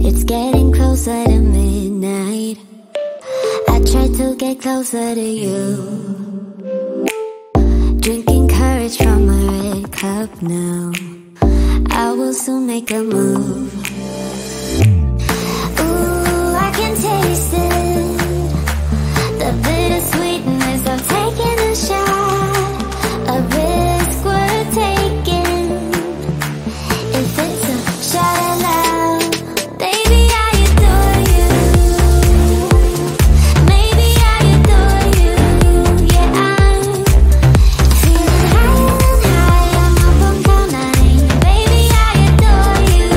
It's getting closer to midnight. I try to get closer to you. Drinking courage from a red cup now. I will soon make a move. Ooh, I can taste it, the bittersweetness of taking a shot, a risk worth taking. If it's a shot at love, baby, I adore you. Maybe I adore you. Yeah, I'm feeling higher and higher. I'm up on cloud nine. Baby, I adore you.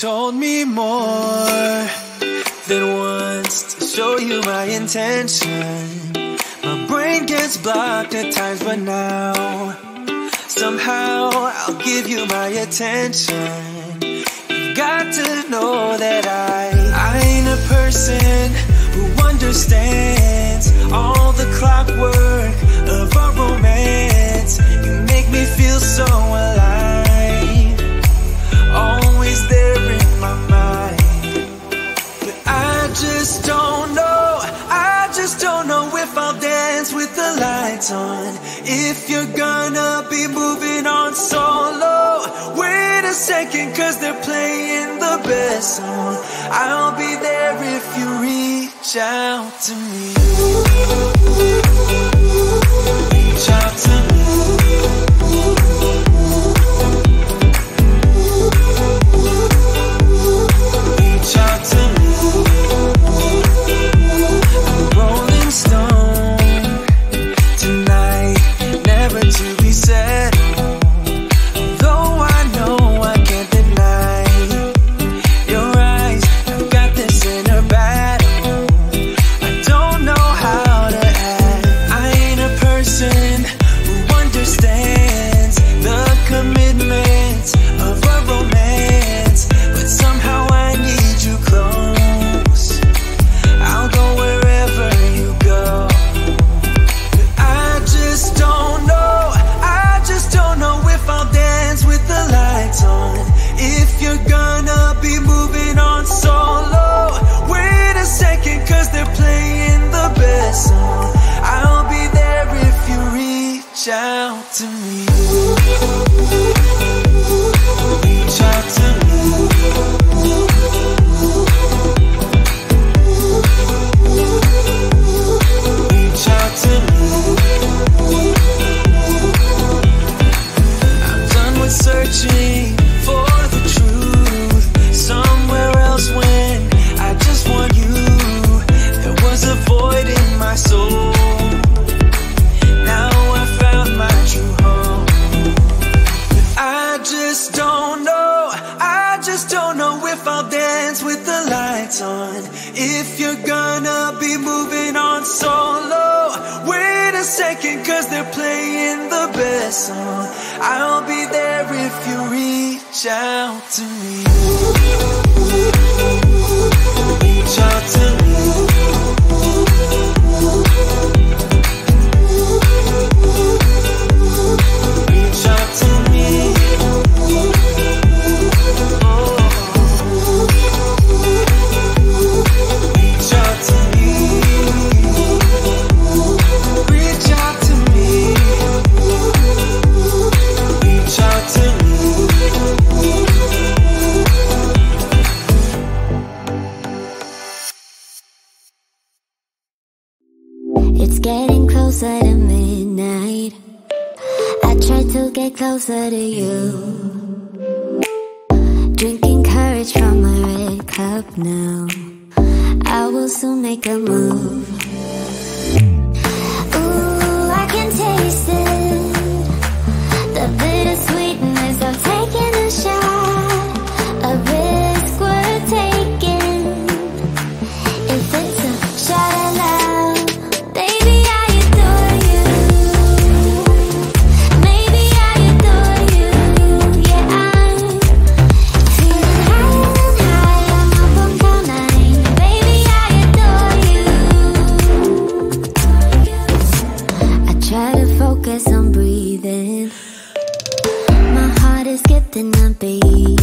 told me more than once to show you my intention. My brain gets blocked at times, but now somehow I'll give you my attention. You got to know that I ain't a person who understands all the clockwork of our romance. You make me feel so alive, always there in my mind. But I just don't know, I just don't know if I'll dance with the lights on. If you're gonna be moving on solo, wait a second, cause they're playing the best song. I'll be there if you reach out to me. Reach out to me. Reach out to me. I'm a rolling stone tonight, never to be settled. Though I know I can't deny your eyes, I've got this inner battle. I don't know how to act. I ain't a person who understands the commitment of a romance, but somehow I need you close. I'll go wherever you go. But I just don't know, I just don't know if I'll dance with the lights on. If you're gonna be moving on solo, wait a second, cause they're playing the best song. I'll be there if you reach out to me. Reach out to me. Reach out to me. I'm done with searching for the truth somewhere else when I just want you. There was a void in my soul. Now I found my true home. But I just don't know, I just don't know if I'll dance with the lights on. If you're gonna be moving on solo, wait a second, cause they're playing the best song. I'll be there if you reach out to me. Reach out to me. Reach out to me. Oh. Reach out to me. Reach out to me. Reach out to me. It's getting closer to midnight. I try to get closer to you, drinking courage from my red cup now. I will soon make a move. Ooh, I can taste it, the bittersweetness of taking a shot, a risk worth taking. If it's a shot of love, baby, I adore you. Maybe I adore you. Yeah, I'm feeling higher and higher. I'm up on cloud nine. Baby, I adore you. I try to focus on breathing. My heart is skipping a beat.